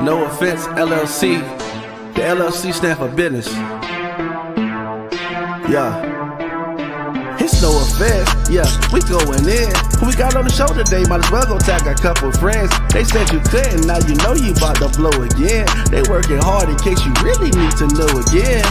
No offense, LLC. The LLC stand for business. Yeah. It's no offense, yeah, we going in. Who we got on the show today? Might as well go tag a couple friends. They said you couldn't, now you know you about to blow again. They working hard in case you really need to know again.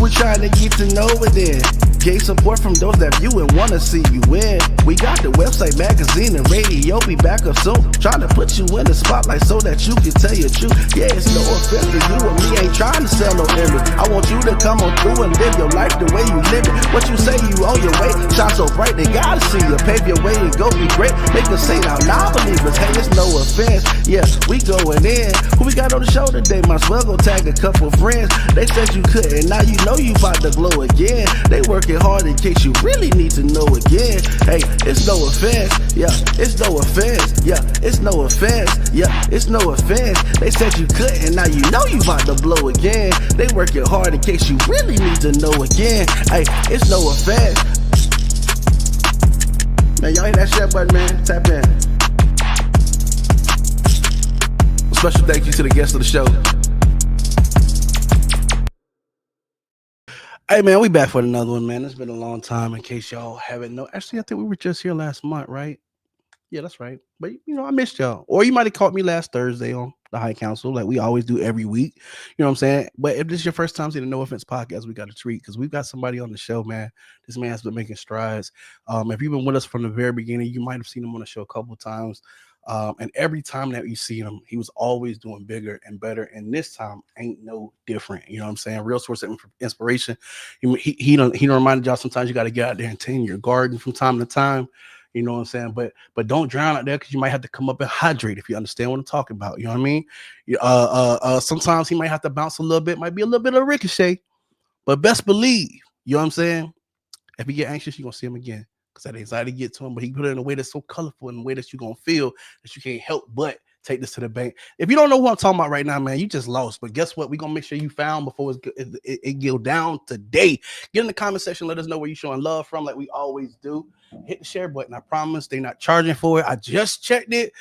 We're trying to get to know it then. Gave support from those that view and wanna see you win. We got the website, magazine, and radio. Be back up soon. Trying to put you in the spotlight so that you can tell your truth. Yeah, it's no offense to you and me. Ain't trying to sell no image. I want you to come on through and live your life the way you live it. What you say you on your way? Shine so bright they gotta see you. Pave your way and go be great. Make us say now, non-believers. Hey, it's no offense. Yeah, we going in. Who we got on the show today? Might as well go tag a couple friends. They said you couldn't. Now you know you about to glow again. They working hard in case you really need to know again. Hey, it's no offense, yeah, it's no offense, yeah, it's no offense, yeah, it's no offense. They said you couldn't, now you know you about to blow again. They working hard in case you really need to know again. Hey, it's no offense. Man, y'all hit that share button, man. Tap in. Special thank you to the guests of the show. Hey man, we back for another one, man. It's been a long time. In case y'all haven't known, actually, I think we were just here last month, right? Yeah, that's right. But you know, I missed y'all, or you might have caught me last Thursday on the High Council, like we always do every week. You know what I'm saying? But if this is your first time seeing the No Offense podcast, we got a treat because we've got somebody on the show, man. This man has been making strides. If you've been with us from the very beginning, you might have seen him on the show a couple of times. And every time that you see him, he was always doing bigger and better. And this time ain't no different. You know what I'm saying? Real source of inspiration. He don't remind y'all sometimes you got to get out there and tend your garden from time to time. You know what I'm saying? But don't drown out there because you might have to come up and hydrate if you understand what I'm talking about. You know what I mean? Sometimes he might have to bounce a little bit, might be a little bit of Ricochet. But best believe, you know what I'm saying? If you get anxious, you're gonna see him again. Because that anxiety get to him, but he put it in a way that's so colorful, in a way that you're gonna feel that you can't help but take this to the bank. If you don't know what I'm talking about right now, man, you just lost. But guess what? We're gonna make sure you found before it go down today. Get in the comment section, let us know where you're showing love from, like we always do. Hit the share button. I promise they're not charging for it. I just checked it.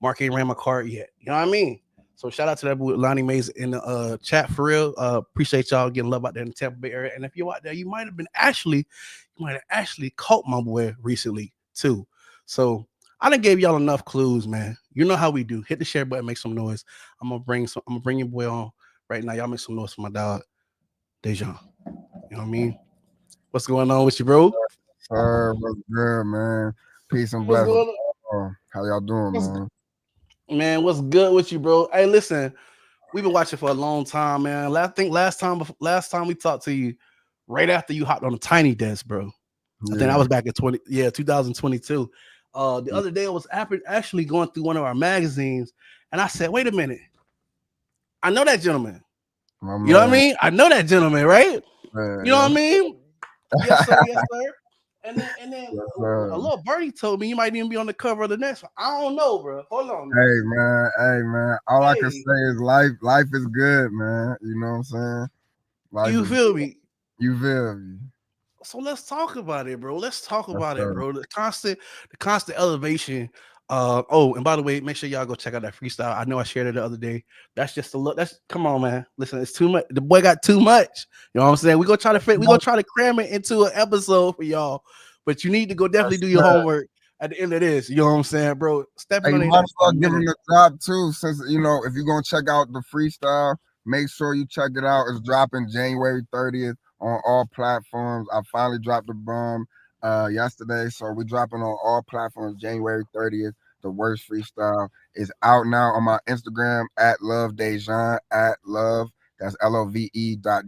Mark ain't ran my card yet. You know what I mean? So shout out to that boy Lonnie Mays in the chat for real. Appreciate y'all getting love out there in the Tampa Bay area. And if you're out there, you might have actually caught my boy recently too. So I done gave y'all enough clues, man. You know how we do. Hit the share button, make some noise. I'm gonna bring your boy on right now. Y'all make some noise for my dog, Dajohn. You know what I mean? What's going on with you, bro? Sir, what's good, man? Peace and blessings. How y'all doing, man? Man, what's good with you, bro? Hey, listen, we've been watching for a long time, man. I think last time we talked to you, right after you hopped on the tiny desk, bro. I think I was back in 2022. The other day I was actually going through one of our magazines, and I said, "Wait a minute, I know that gentleman." You know what I mean? I know that gentleman, right? You know what I mean? Yes, sir. Yes, sir. And then a little birdie told me you might even be on the cover of the next one. I don't know, bro. Hold on. Hey, man. All I can say is life is good, man. You know what I'm saying? You feel me? You feel me? So let's talk about it, bro. Let's talk about it, bro. The constant elevation. And by the way, make sure y'all go check out that freestyle. I know I shared it the other day. That's just a look. Come on, man. Listen, it's too much. The boy got too much. You know what I'm saying? We're gonna try to cram it into an episode for y'all. But you need to go definitely do your homework at the end of this. You know what I'm saying, bro? Stepping on it. Might as well give him the drop too, since if you're gonna check out the freestyle, make sure you check it out. It's dropping January 30th on all platforms. I finally dropped the bomb yesterday, so we're dropping on all platforms January 30th. The worst freestyle is out now on my Instagram at Love Dajohn, at Love. That's LOVE.DAJOHN.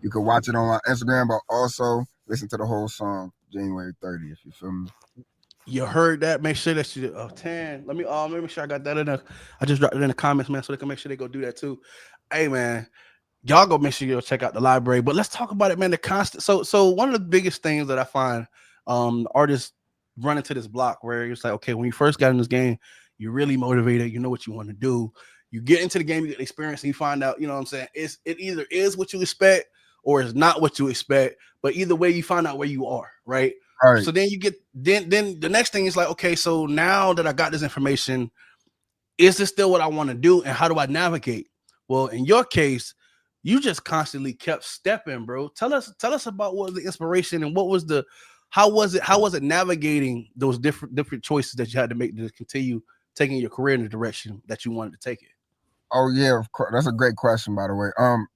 You can watch it on my Instagram, but also listen to the whole song January 30th. You feel me? You heard that? Make sure that you 10. Let me make sure I got that in there. I just dropped it in the comments, man, so they can make sure they go do that too. Hey, man. Y'all go make sure you go check out the library. But let's talk about it, man. The constant. So one of the biggest things that I find artists run into this block where it's like, okay, when you first got in this game, you're really motivated, you know what you want to do. You get into the game, you get experience, and you find out, you know what I'm saying? It either is what you expect or it's not what you expect. But either way, you find out where you are, right? Right. So then you get then the next thing is like, okay, so now that I got this information, is this still what I want to do, and how do I navigate? Well, in your case, you just constantly kept stepping, bro. Tell us about what was the inspiration and what was the how was it navigating those different choices that you had to make to continue taking your career in the direction that you wanted to take it. Oh yeah, of course. That's a great question, by the way.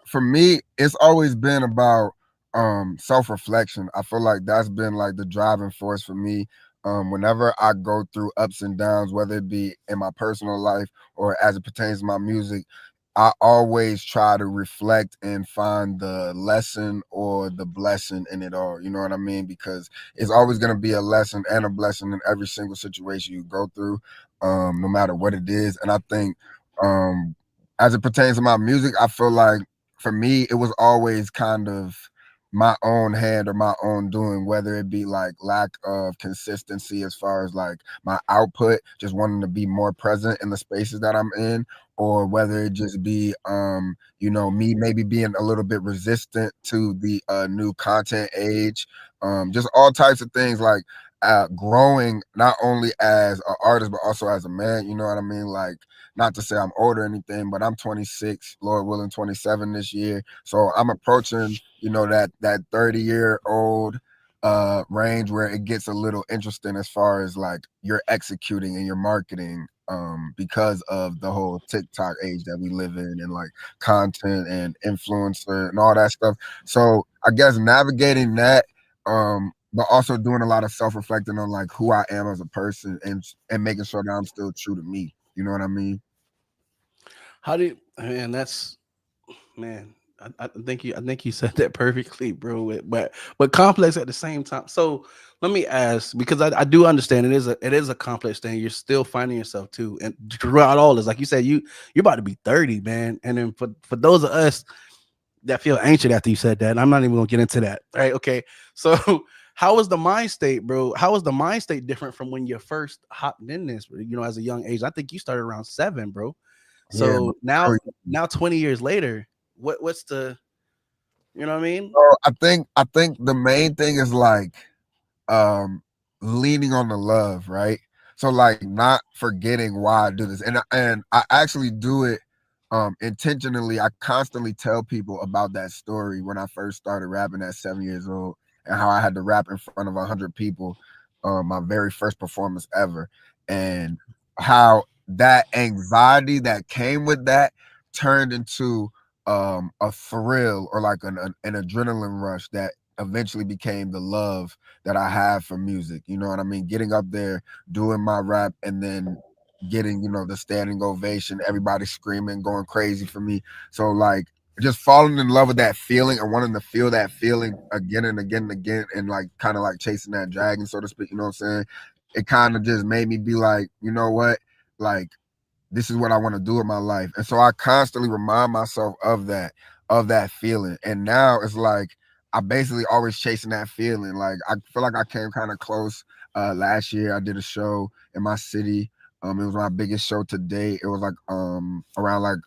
For me, it's always been about self-reflection. I feel like that's been like the driving force for me. Whenever I go through ups and downs, whether it be in my personal life or as it pertains to my music, I always try to reflect and find the lesson or the blessing in it all. You know what I mean? Because it's always going to be a lesson and a blessing in every single situation you go through, no matter what it is. And I think um, as it pertains to my music, I feel like for me, it was always kind of my own hand or my own doing, whether it be like lack of consistency as far as like my output, just wanting to be more present in the spaces that I'm in, or whether it just be me maybe being a little bit resistant to the new content age, just all types of things like growing not only as an artist but also as a man, you know what I mean? Like, not to say I'm older or anything, but I'm 26, Lord willing, 27 this year. So I'm approaching, that 30-year-old range where it gets a little interesting as far as like you're executing and you're marketing because of the whole TikTok age that we live in and like content and influencer and all that stuff. So I guess navigating that, but also doing a lot of self-reflecting on like who I am as a person and making sure that I'm still true to me. You know what I mean? How do you, man? That's man. I think you said that perfectly, bro. But complex at the same time. So let me ask, because I do understand it is a complex thing. You're still finding yourself too, and throughout all this, like you said, you're about to be 30, man. And then for those of us that feel ancient after you said that, and I'm not even gonna get into that. Right? Okay. So how was the mind state, bro? How was the mind state different from when you first hopped in this? As a young age, I think you started around 7, bro. Yeah, but So now 20 years later, what's the you know what I mean? so I think the main thing is like um leaning on the love, right? So like not forgetting why I do this. And I actually do it intentionally. I constantly tell people about that story when I first started rapping at 7 years old and how I had to rap in front of 100 people, my very first performance ever. And how that anxiety that came with that turned into a thrill or like an adrenaline rush that eventually became the love that I have for music. You know what I mean? Getting up there, doing my rap, and then getting, the standing ovation, everybody screaming, going crazy for me. So like just falling in love with that feeling and wanting to feel that feeling again and again and again and like kind of like chasing that dragon, so to speak, you know what I'm saying? It kind of just made me be like, you know what? Like this is what I want to do with my life. And so I constantly remind myself of that feeling. And now it's like I basically always chasing that feeling. Like I feel like I came kind of close. Last year I did a show in my city. It was my biggest show to date. It was like around like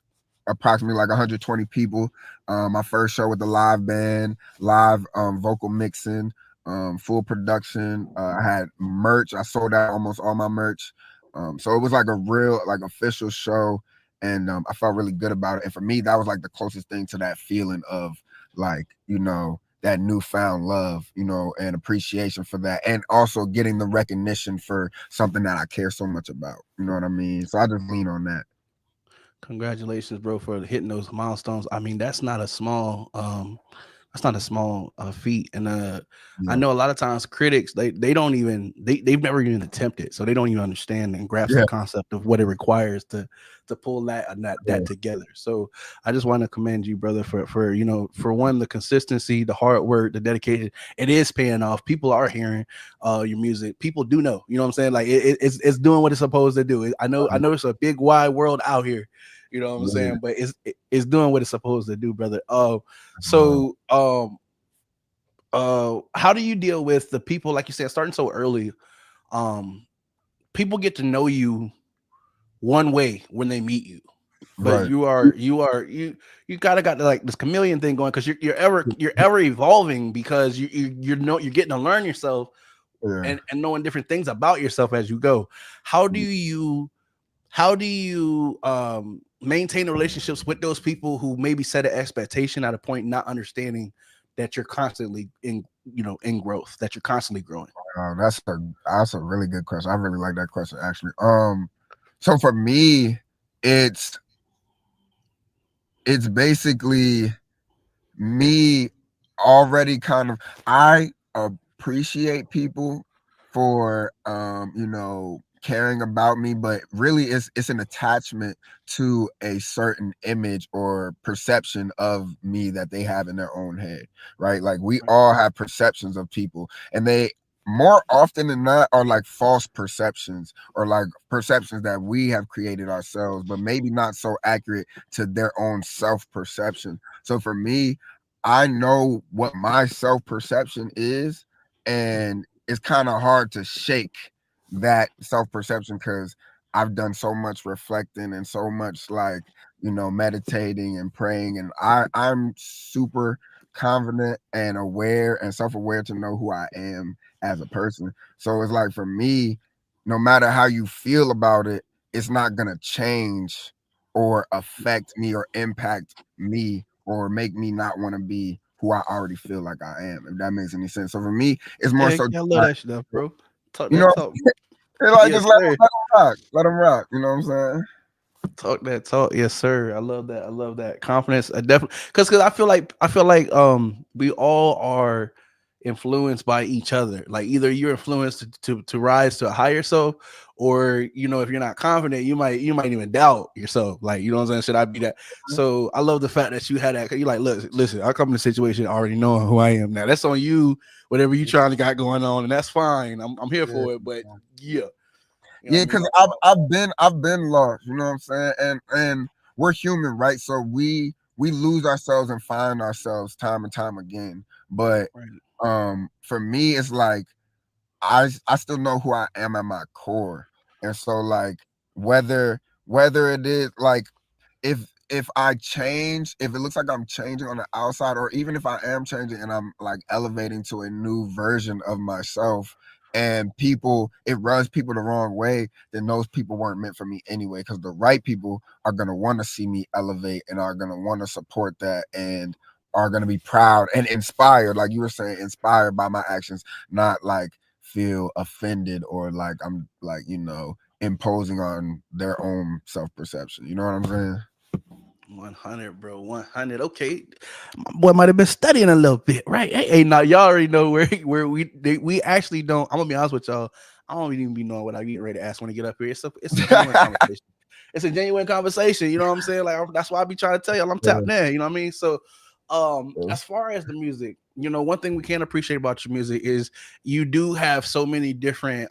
approximately like 120 people. My first show with the live band, live vocal mixing, full production. I had merch. I sold out almost all my merch. So it was like a real like official show, and I felt really good about it. And for me, that was like the closest thing to that feeling of like that newfound love, and appreciation for that, and also getting the recognition for something that I care so much about. You know what I mean? So I just lean on that. Congratulations, bro, for hitting those milestones. I mean, that's not a small feat. And I Yeah, know a lot of times critics they don't even they've never even attempted, so they don't even understand and grasp the yeah, concept of what it requires to pull that and that yeah, together. So I just want to commend you, brother, for one, the consistency, the hard work, the dedication. It is paying off. People are hearing your music. People do know. You know what I'm saying? Like it's doing what it's supposed to do. I know it's a big wide world out here. You know what I'm yeah. saying? But it's doing what it's supposed to do, brother. Wow. So how do you deal with the people, like you said, starting so early? Um, People get to know you one way when they meet you, but Right. you gotta got like this chameleon thing going because you're ever evolving because you're getting to learn yourself Yeah. and knowing different things about yourself as you go. How do you maintain the relationships with those people who maybe set an expectation at a point not understanding that you're constantly in growth, that you're constantly growing? That's a really good question. I really like that question actually. So for me, it's it's basically me already kind of I appreciate people for caring about me, but really it's an attachment to a certain image or perception of me that they have in their own head, right? Like we all have perceptions of people, and they more often than not are like false perceptions or like perceptions that we have created ourselves, but maybe not so accurate to their own self perception. So for me, I know what my self perception is, and it's kind of hard to shake that self perception because I've done so much reflecting and so much like meditating and praying, and I'm super confident and aware and self aware to know who I am as a person. So it's like for me, no matter how you feel about it, it's not gonna change or affect me or impact me or make me not want to be who I already feel like I am, if that makes any sense. So for me, it's more Yeah, so I love like, that stuff, bro. Talk you that know, talk. it's like Yes, just sir. let them rock. You know what I'm saying? Talk that talk, yes, sir. I love that. I love that confidence. I definitely because I feel like we all are influenced by each other. Like either you're influenced to rise to a higher self, or if you're not confident, you might even doubt yourself. Like what I'm saying, should I be that? So I love the fact that you had that. You like, look, listen, I come in the situation already knowing who I am. Now that's on you. Whatever you trying to got going on, and that's fine. I'm here Yeah. for it. But yeah, you know what Yeah, I because mean. I've been lost, you know what I'm saying? And we're human, right? So we lose ourselves and find ourselves time and time again. But Right. for me it's like I still know who I am at my core. And so like whether it is like if I change, if it looks like I'm changing on the outside, or even if I am changing and I'm like elevating to a new version of myself, and it rubs people the wrong way, then those people weren't meant for me anyway. Because the right people are gonna want to see me elevate and are gonna want to support that and are gonna be proud and inspired, like you were saying, inspired by my actions, not like feel offended or like I'm like imposing on their own self perception. You know what I'm saying? 100, bro. 100. Okay. My boy might have been studying a little bit, right? Hey, now y'all already know where we actually don't. I'm gonna be honest with y'all. I don't even be knowing what I get ready to ask when I get up here. It's a genuine conversation. It's a genuine conversation. You know what I'm saying? Like that's why I be trying to tell y'all I'm Yeah, tapped in. You know what I mean? So, yeah. as far as the music, one thing we can appreciate about your music is you do have so many different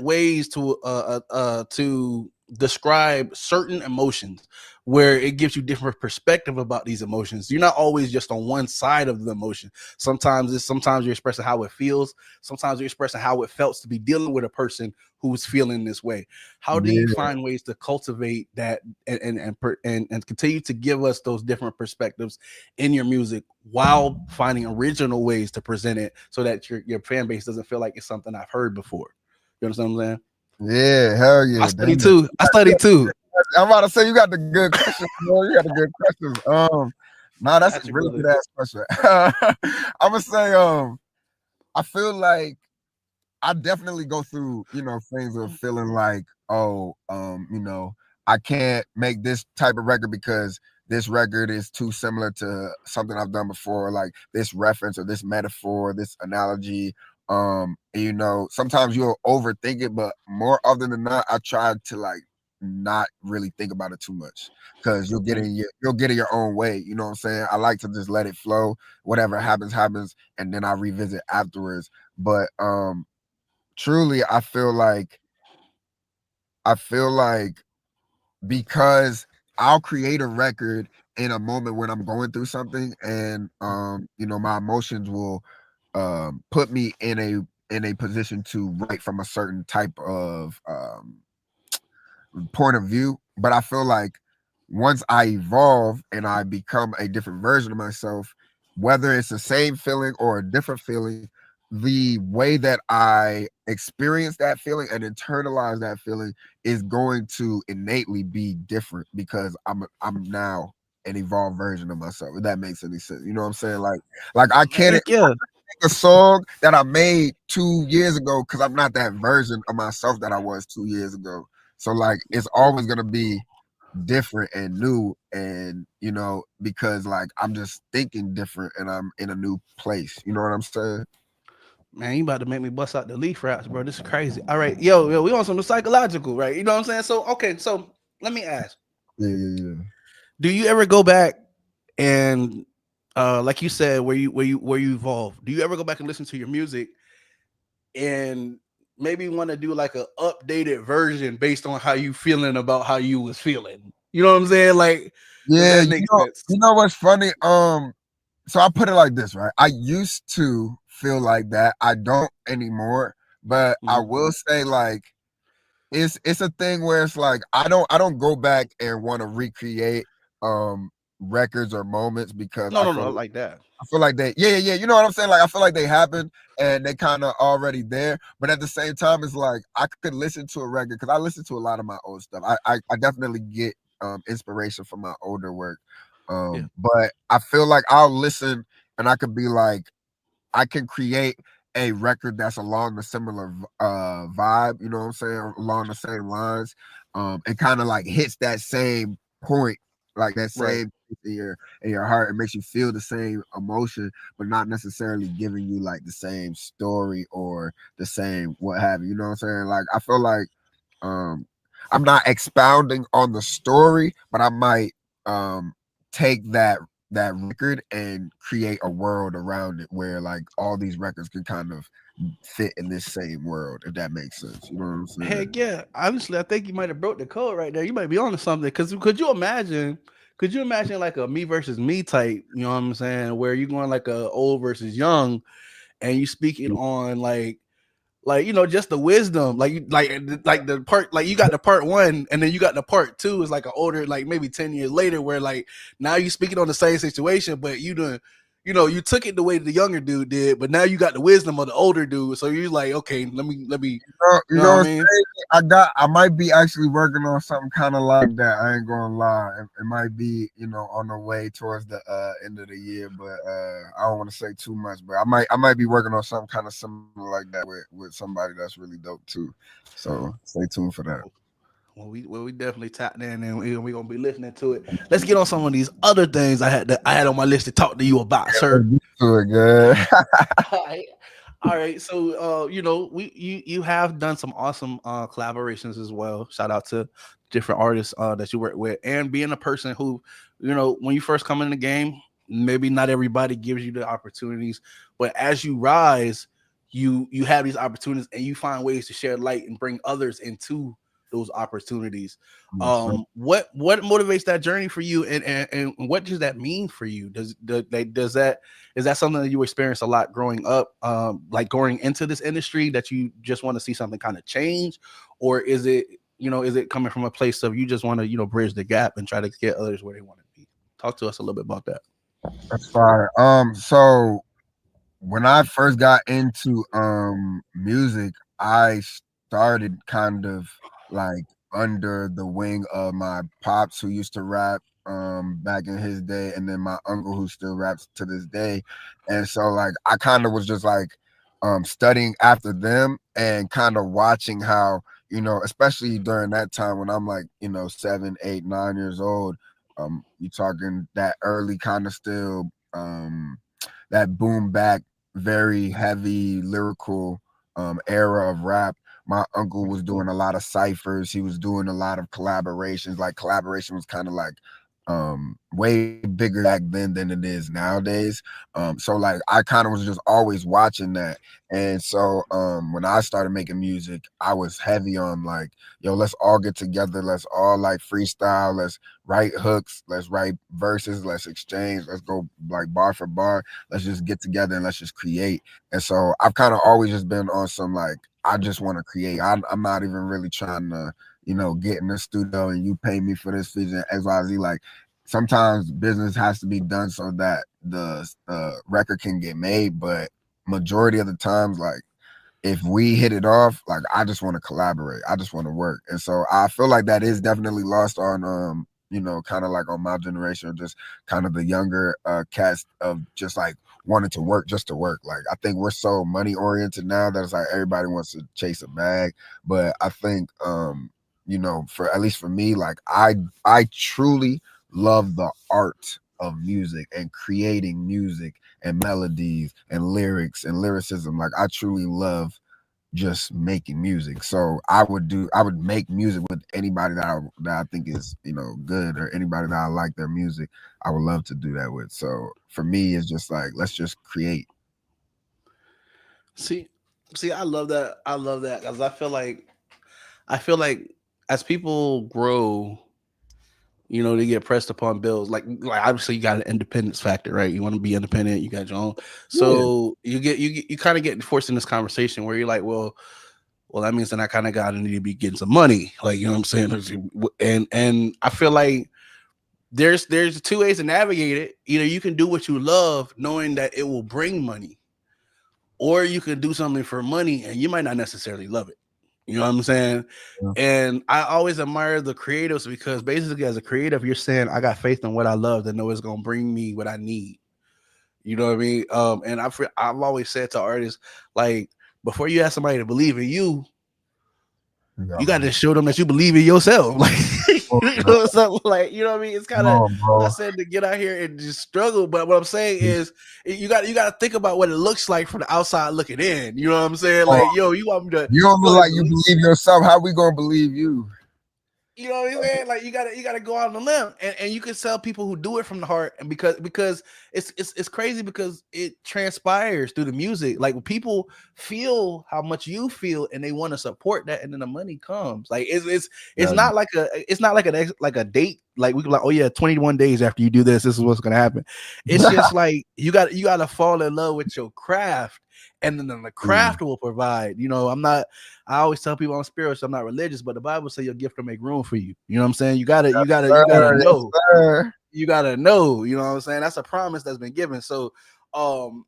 ways to describe certain emotions, where it gives you different perspective about these emotions. You're not always just on one side of the emotion. Sometimes you're expressing how it feels. Sometimes you're expressing how it felt to be dealing with a person who's feeling this way. How do you Yeah. find ways to cultivate that and continue to give us those different perspectives in your music while finding original ways to present it so that your fan base doesn't feel like it's something I've heard before? You understand what I'm saying? Yeah, hell I yeah. study Damn. too. I study too. I'm about to say you got the good questions, bro. You got the good questions. Nah, that's a Got you, really brother. good ass question. I'm gonna say, I feel like I definitely go through, things of feeling like, oh, I can't make this type of record because this record is too similar to something I've done before, like this reference or this metaphor, this analogy. Sometimes you'll overthink it, but more often than not, I try to like not really think about it too much because Right. you'll get in your own way. You know what I'm saying? I like to just let it flow. Whatever happens, happens, and then I revisit afterwards. But truly I feel like because I'll create a record in a moment when I'm going through something, and my emotions will put me in a position to write from a certain type of point of view. But I feel like once I evolve and I become a different version of myself, whether it's the same feeling or a different feeling, the way that I experience that feeling and internalize that feeling is going to innately be different because I'm now an evolved version of myself. If that makes any sense, you know what I'm saying? Like I can't Heck yeah. make a song that I made 2 years ago because I'm not that version of myself that I was 2 years ago. So like it's always gonna be different and new, and because like I'm just thinking different and I'm in a new place. You know what I'm saying? Man, you about to make me bust out the leaf raps, bro. This is crazy. All right, yo, we on some psychological, right? You know what I'm saying? So, okay, so let me ask: Yeah, yeah, yeah. do you ever go back and, like you said, where you evolve? Do you ever go back and listen to your music and maybe want to do like a updated version based on how you feeling about how you was feeling? You know what I'm saying? Like, does Yeah, that you make know, sense? you know what's funny? So I put it like this, right? I used to feel like that. I don't anymore, but I Mhm. will say like it's a thing where it's like I don't go back and want to recreate um records or moments because No, no, no, like that. I feel like they, yeah, yeah, yeah. You know what I'm saying? Like I feel like they happen and they kind of already there. But at the same time, it's like I could listen to a record because I listen to a lot of my old stuff. I definitely get inspiration from my older work. Yeah, But I feel like I'll listen and I could be like, I can create a record that's along the similar vibe, you know what I'm saying, along the same lines. It kind of like hits that same point, like that right. same in your heart. It makes you feel the same emotion, but not necessarily giving you like the same story or the same what have you. You know what I'm saying? Like I feel like um I'm not expounding on the story, but I might um take that record and create a world around it where like all these records can kind of fit in this same world, if that makes sense. You know what I'm saying? Heck yeah. Honestly, I think you might have broke the code right there. You might be on to something. Cause could you imagine like a me versus me type, you know what I'm saying? Where you going like a old versus young and you speaking on like just the wisdom like you like the part like you got the part one and then you got the part two is like an older like maybe 10 years later where like now you speaking on the same situation but you done you took it the way the younger dude did but now you got the wisdom of the older dude so you're like okay let me You you know know what I what's mean. crazy? I might be actually working on something kind of like that. I ain't gonna lie. It might be, on the way towards the end of the year, but I don't want to say too much. But I might be working on something kind of similar like that with somebody that's really dope too. So stay tuned for that. Well, we definitely tapped in and we gonna be listening to it. Let's get on some of these other things I had on my list to talk to you about, Let's sir. get to it, good. All right. All right. So you have done some awesome collaborations as well. Shout out to different artists that you work with. And being a person who, when you first come in the game, maybe not everybody gives you the opportunities, but as you rise, you have these opportunities and you find ways to share light and bring others into those opportunities. Yes, sir. What motivates that journey for you and what does that mean for you? Does that is that something that you experience a lot growing up, like going into this industry that you just want to see something kind of change, or is it coming from a place of you just want to bridge the gap and try to get others where they want to be? Talk to us a little bit about that. That's fire. So when I first got into music, I started kind of like under the wing of my pops who used to rap back in his day, and then my uncle who still raps to this day. And so like I kind of was just like studying after them and kind of watching how, especially during that time when I'm like, 7, 8, 9 years old, you talking that early kind of still that boom back, very heavy lyrical era of rap. My uncle was doing a lot of ciphers. He was doing a lot of collaborations. Like collaboration was kind of like way bigger back then than it is nowadays. So like I kind of was just always watching that. And so when I started making music, I was heavy on like, yo, let's all get together, let's all like freestyle, let's write hooks, let's write verses, let's exchange, let's go like bar for bar, let's just get together and let's just create. And so I've kind of always just been on some like I just want to create. I'm not even really trying to, get in the studio and you pay me for this feature XYZ. Like sometimes business has to be done so that the record can get made, but majority of the times, like if we hit it off, like I just want to collaborate. I just want to work. And so I feel like that is definitely lost on kind of like on my generation or just kind of the younger cast of just like wanting to work just to work. Like I think we're so money oriented now that it's like everybody wants to chase a bag. But I think for at least for me, like I truly love the art of music and creating music and melodies and lyrics and lyricism. Like I truly love just making music. So I would make music with anybody that I think is, good, or anybody that I like their music. I would love to do that with. So for me, it's just like let's just create. See, see, I love that. I love that because I feel like as people grow, they get pressed upon bills. Like obviously you got an independence factor, right? You want to be independent. You got your own, Yeah. so you kind of get forced in this conversation where you're like, well, that means that I kind of got to need to be getting some money, like you know what I'm saying. And I feel like there's two ways to navigate it. Either you can do what you love, knowing that it will bring money, or you can do something for money and you might not necessarily love it. You know what I'm saying? Yeah. And I always admire the creatives because basically, as a creative, you're saying, I got faith in what I love that know it's going to bring me what I need. You know what I mean? And I've always said to artists, like, before you ask somebody to believe in you, You you gotta got to believe. show them that you believe in yourself. Like, Oh, you bro. know, something like, you know what I mean? It's kind Come of, on, I'm bro. not saying to get out here and just struggle, but what I'm saying is you got to think about what it looks like from the outside looking in. You know what I'm saying? Oh, Like, yo, you don't you look want me like to you believe, believe yourself. How we gonna believe you? you know what I'm saying? Like you gotta go out on a limb, and you can sell people who do it from the heart, and because it's crazy because it transpires through the music. Like people feel how much you feel, and they want to support that, and then the money comes. Like it's Yeah, not like a date. Like we can like, oh yeah, 21 days after you do this is what's gonna happen. It's just like you gotta fall in love with your craft, and then the mm, craft will provide. I always tell people I'm spiritual, I'm not religious, but the Bible says your gift will make room for you. You know what I'm saying? You gotta yes, know. sir. You gotta know. You know what I'm saying? That's a promise that's been given. So, um,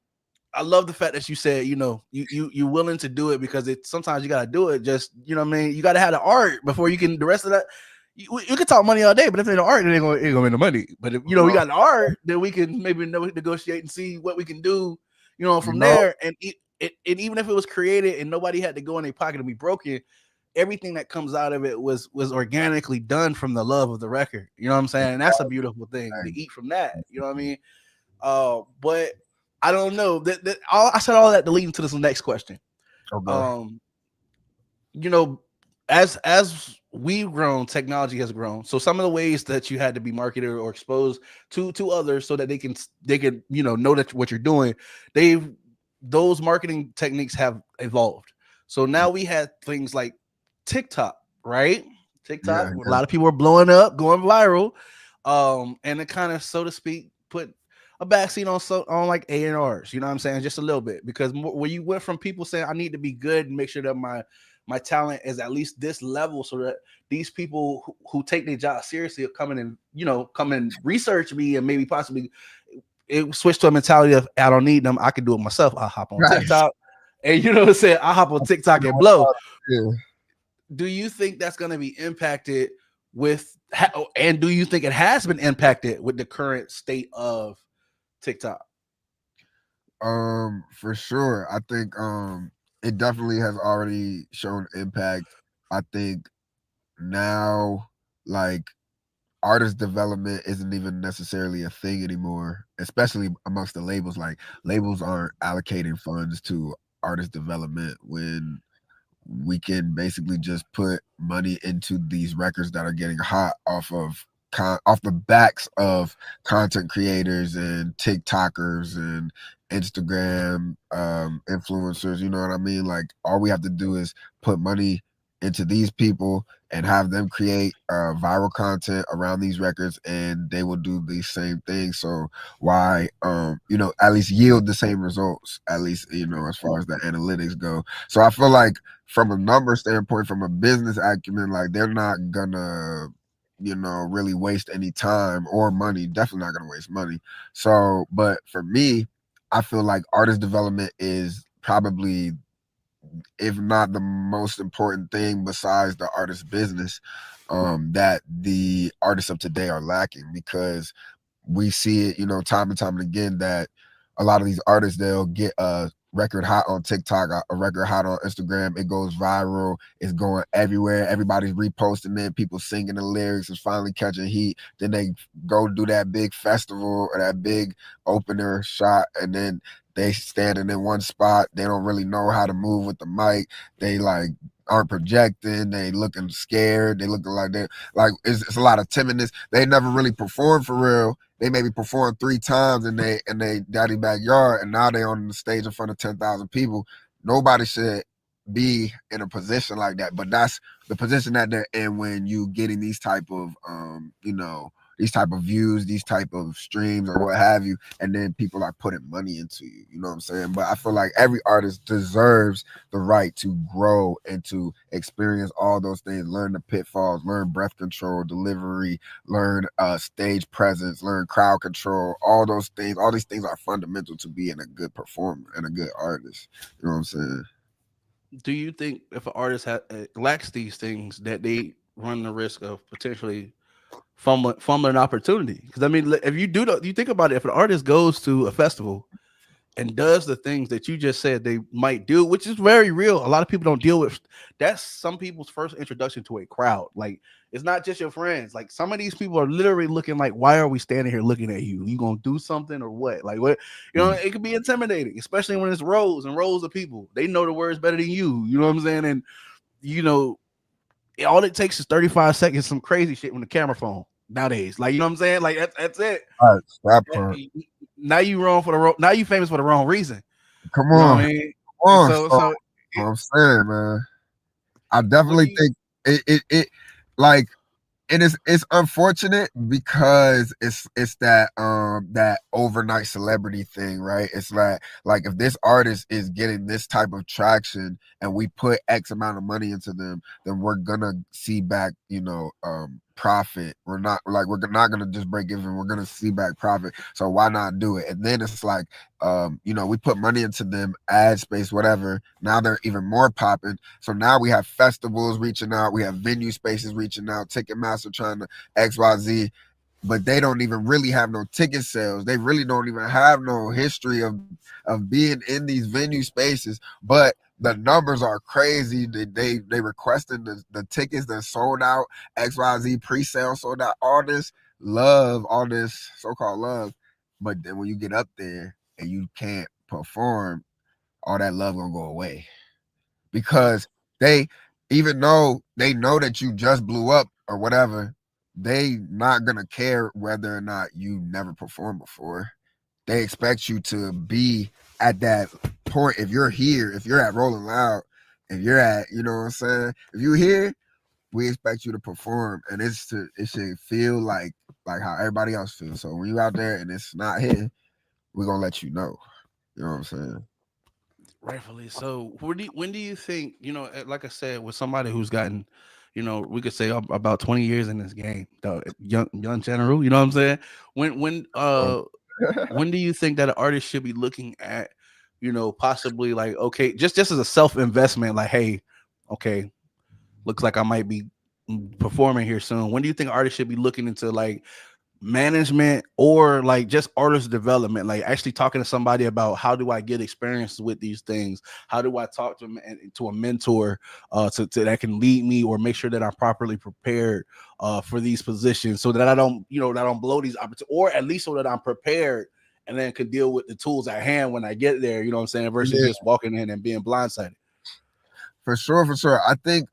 I love the fact that you said, you're willing to do it because it sometimes you gotta do it. Just you know what I mean. You gotta have the art before you can. The rest of that, you can talk money all day, but if there's no art, it ain't gonna make no money. But if we No, got the art, then we can maybe negotiate and see what we can do. you From know, there, and even if it was created and nobody had to go in their pocket and be broken, everything that comes out of it was organically done from the love of the record. You know what I'm saying? And that's a beautiful thing to eat from that. You know what I mean? But I don't know. I said all that to lead into this next question. okay. Um, you know, as we've grown, technology has grown. So some of the ways that you had to be marketed or exposed to others so that they can know that what you're doing, they've those marketing techniques have evolved. So now we had things like TikTok, right? TikTok, Yeah, where a yeah, lot of people are blowing up, going viral, and it kind of, so to speak, put a backseat on like A&Rs. You know what I'm saying? Just a little bit because when you went from people saying I need to be good and make sure that my talent is at least this level so that these people who take their job seriously are coming and come and research me and maybe possibly it switched to a mentality of I don't need them, I can do it myself. I'll hop on right. TikTok and you know what I'm saying, I hop on TikTok You and know, blow. yeah. Do you think that's going to be impacted and do you think it has been impacted with the current state of TikTok? For sure. I think it definitely has already shown impact. I think now, like, artist development isn't even necessarily a thing anymore, especially amongst the labels. Like labels aren't allocating funds to artist development when we can basically just put money into these records that are getting hot off of off the backs of content creators and TikTokers and Instagram influencers. You know what I mean? Like all we have to do is put money into these people and have them create viral content around these records, and they will do the same thing. So why, at least yield the same results, at least as far as the analytics go. So I feel like from a number standpoint, from a business acumen, like they're not gonna, really waste any time or money. Definitely not gonna waste money. So, but for me, I feel like artist development is probably, if not the most important thing besides the artist business, that the artists of today are lacking, because we see it, time and time again, that a lot of these artists, they'll get a record hot on TikTok, a record hot on Instagram. It goes viral. It's going everywhere. Everybody's reposting it. People singing the lyrics. It's finally catching heat. Then they go do that big festival or that big opener shot, and then they standing in one spot. They don't really know how to move with the mic. They like aren't projecting. They looking scared. They looking like they like it's a lot of timidness. They never really performed for real. They maybe performed 3 times in they daddy backyard, and now they on the stage in front of 10,000 people. Nobody should be in a position like that, but that's the position that they're in when you getting these type of these type of views, these type of streams or what have you, and then people are putting money into you. You know what I'm saying? But I feel like every artist deserves the right to grow and to experience all those things, learn the pitfalls, learn breath control, delivery, learn stage presence, learn crowd control. All those things, all these things are fundamental to being a good performer and a good artist. You know what I'm saying? Do you think if an artist lacks these things, that they run the risk of potentially fumbling an opportunity? Because I mean, if you think about it, if an artist goes to a festival and does the things that you just said they might do, which is very real. A lot of people don't deal with. That's some people's first introduction to a crowd. Like, it's not just your friends. Like, some of these people are literally looking like, why are we standing here looking at you? You gonna do something or what? Like, what? It could be intimidating, especially when it's rows and rows of people. They know the words better than you. You know what I'm saying? And you know, all it takes is 35 seconds, some crazy shit on the camera phone nowadays. Like, you know what I'm saying? Like, that's it. All right, that part. Now you wrong for the wrong. Now you famous for the wrong reason. Come You know on, what I mean? come on. So What I'm saying, man. I what do definitely you? think it like it's unfortunate because it's that overnight celebrity thing, right? It's like if this artist is getting this type of traction and we put X amount of money into them, then we're gonna see back, profit. We're not gonna just break even, we're gonna see back profit. So why not do it? And then it's like we put money into them, ad space, whatever. Now they're even more popping. So now we have festivals reaching out, we have venue spaces reaching out, Ticketmaster trying to XYZ, but they don't even really have no ticket sales. They really don't even have no history of being in these venue spaces. But the numbers are crazy. They requested the tickets that sold out, XYZ pre-sale sold out, all this so-called love. But then when you get up there and you can't perform, all that love gonna go away, because they, even though they know that you just blew up or whatever, they not gonna care whether or not you never performed before. They expect you to be at that point. If you're here, if you're at Rolling Loud, if you're at, you know what I'm saying, if you're here, we expect you to perform, and it should feel like how everybody else feels. So when you out there and it's not hitting, we're gonna let you know. You know what I'm saying? Rightfully so. When do you think, like I said, with somebody who's gotten, we could say about 20 years in this game, the young general, you know what I'm saying? When when Um, uh when do you think that an artist should be looking at, possibly like, okay, just as a self-investment, like, hey, okay, looks like I might be performing here soon. When do you think artists should be looking into like management or like just artist development, like actually talking to somebody about how do I get experience with these things, how do I talk to a mentor to that can lead me or make sure that I'm properly prepared for these positions, so that I don't that I don't blow these opportunities, or at least so that I'm prepared and then can deal with the tools at hand when I get there, you know what I'm saying, versus yeah, just walking in and being blindsided. for sure, for sure. I think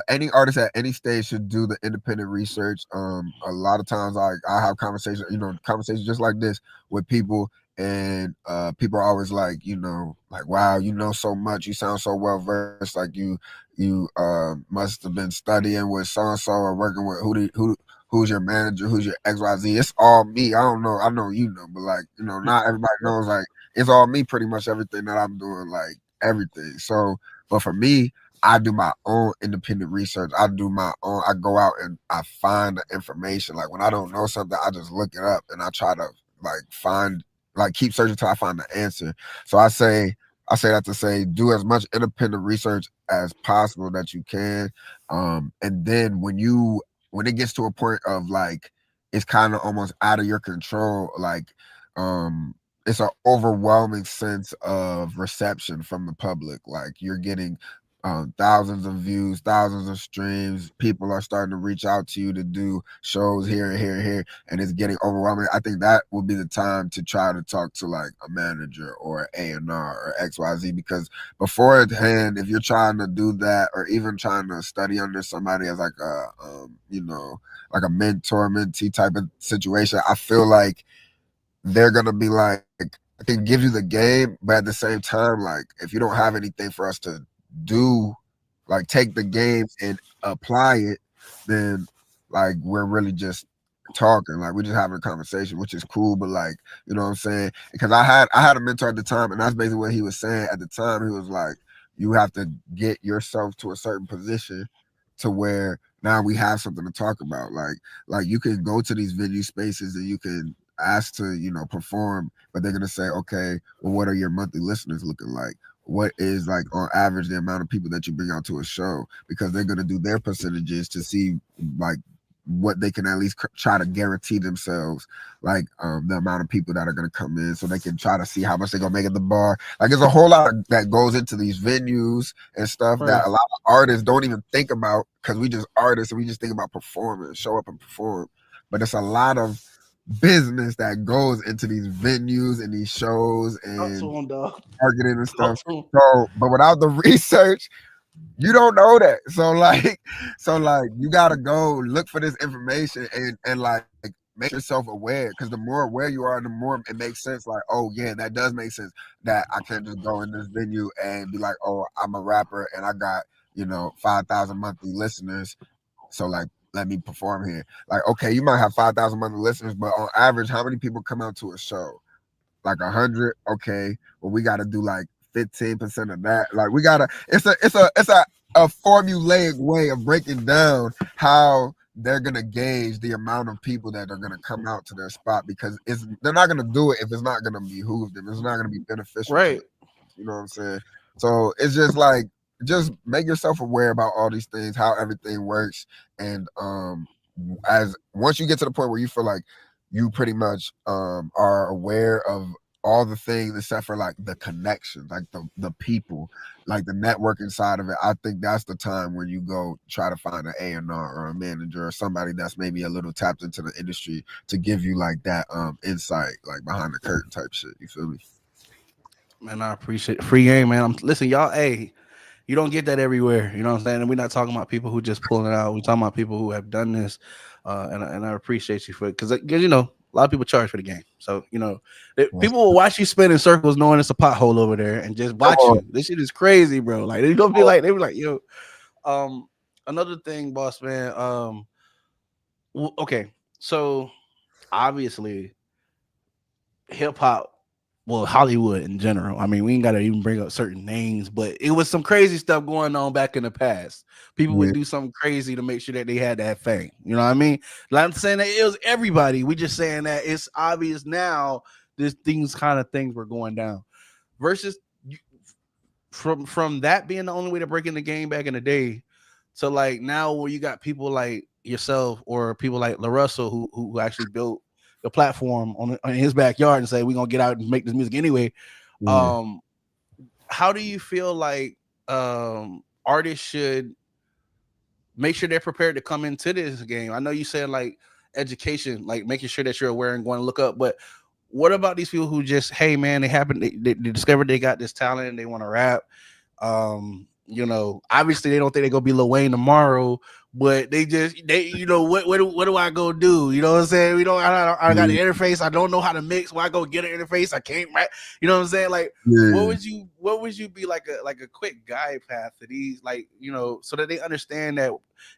any artist at any stage should do the independent research. A lot of times I have conversations, conversations just like this with people, and people are always like, like, wow, you know so much, you sound so well versed, like you must have been studying with so and so or working with who's your manager, who's your XYZ. It's all me. I don't know. I know but like, not everybody knows, like, it's all me pretty much, everything that I'm doing, like everything. So, but for me, I do my own independent research. I go out and I find the information. Like when I don't know something, I just look it up and I try to like find like keep searching till I find the answer. So I say that to say do as much independent research as possible that you can. And then when it gets to a point of like it's kind of almost out of your control, like um it's an overwhelming sense of reception from the public. Like you're getting thousands of views, thousands of streams. People are starting to reach out to you to do shows here and here and here, and it's getting overwhelming. I think that will be the time to try to talk to like a manager or A&R or XYZ, because beforehand, if you're trying to do that or even trying to study under somebody as like a like a mentor mentee type of situation, I feel like they're gonna be like, I can give you the game, but at the same time, like if you don't have anything for us to do, like take the game and apply it, then like we're really just talking, like we're just having a conversation, which is cool. But like, you know what I'm saying? Because I had a mentor at the time, and that's basically what he was saying at the time. He was like, you have to get yourself to a certain position to where now we have something to talk about. Like you can go to these venue spaces and you can ask to, perform, but they're gonna say, okay, well, what are your monthly listeners looking like? What is like on average the amount of people that you bring out to a show? Because they're gonna do their percentages to see like what they can at least try to guarantee themselves, like the amount of people that are going to come in, so they can try to see how much they're going to make at the bar. Like there's a whole lot that goes into these venues and stuff Right. that a lot of artists don't even think about, because we just artists and we just think about performing, show up and perform. But it's a lot of business that goes into these venues and these shows Talk and to him, dog. marketing and Talk stuff. to him. So, but without the research, you don't know that. So like you gotta go look for this information and like make yourself aware, because the more aware you are, the more it makes sense. Like, oh yeah, that does make sense, that I can't just go in this venue and be like, oh, I'm a rapper and I got 5,000 monthly listeners, so like let me perform here. Like, okay, you might have 5,000 monthly listeners, but on average, how many people come out to a show? Like 100. Okay, well we got to do like 15% of that. Like we gotta, it's a formulaic way of breaking down how they're gonna gauge the amount of people that are gonna come out to their spot, because they're not gonna do it if it's not gonna behoove them, it's not gonna be beneficial to Right. them. You know what I'm saying? So it's just like, just make yourself aware about all these things, how everything works. And as once you get to the point where you feel like you pretty much are aware of all the things except for like the connections, like the people, like the networking side of it, I think that's the time when you go try to find an A&R or a manager or somebody that's maybe a little tapped into the industry to give you like that insight, like behind the curtain type shit. You feel me? Man, I appreciate it. Free game, man. Listen, y'all. Hey, you don't get that everywhere. You know what I'm saying? And we're not talking about people who just pulling it out. We're talking about people who have done this, and I appreciate you for it, because a lot of people charge for the game. So Yes. people will watch you spin in circles knowing it's a pothole over there and just Come watch on. you. This shit is crazy, bro. Like they don't be like they were like yo. Um, Another thing, boss man. Okay, so obviously hip hop, well, Hollywood in general. I mean, we ain't got to even bring up certain names, but it was some crazy stuff going on back in the past. People Yeah, would do something crazy to make sure that they had that fame. You know what I mean? Like, I'm saying that it was everybody. We just saying that it's obvious now. This things were going down. Versus from that being the only way to break in the game back in the day, to like now where you got people like yourself or people like LaRussell who actually built the platform on his backyard and say we're gonna get out and make this music anyway. yeah. um how do you feel like artists should make sure they're prepared to come into this game? I know you said like education, like making sure that you're aware and going to look up, but what about these people who just, hey man, they discovered they got this talent and they want to rap? Obviously they don't think they're gonna be Lil Wayne tomorrow, but what do I go do? You know what I'm saying? I got the Yeah, interface. I don't know how to mix. Why go get an interface? I can't write. You know what I'm saying? Like, yeah, what would you be like a quick guide path to these, like, so that they understand that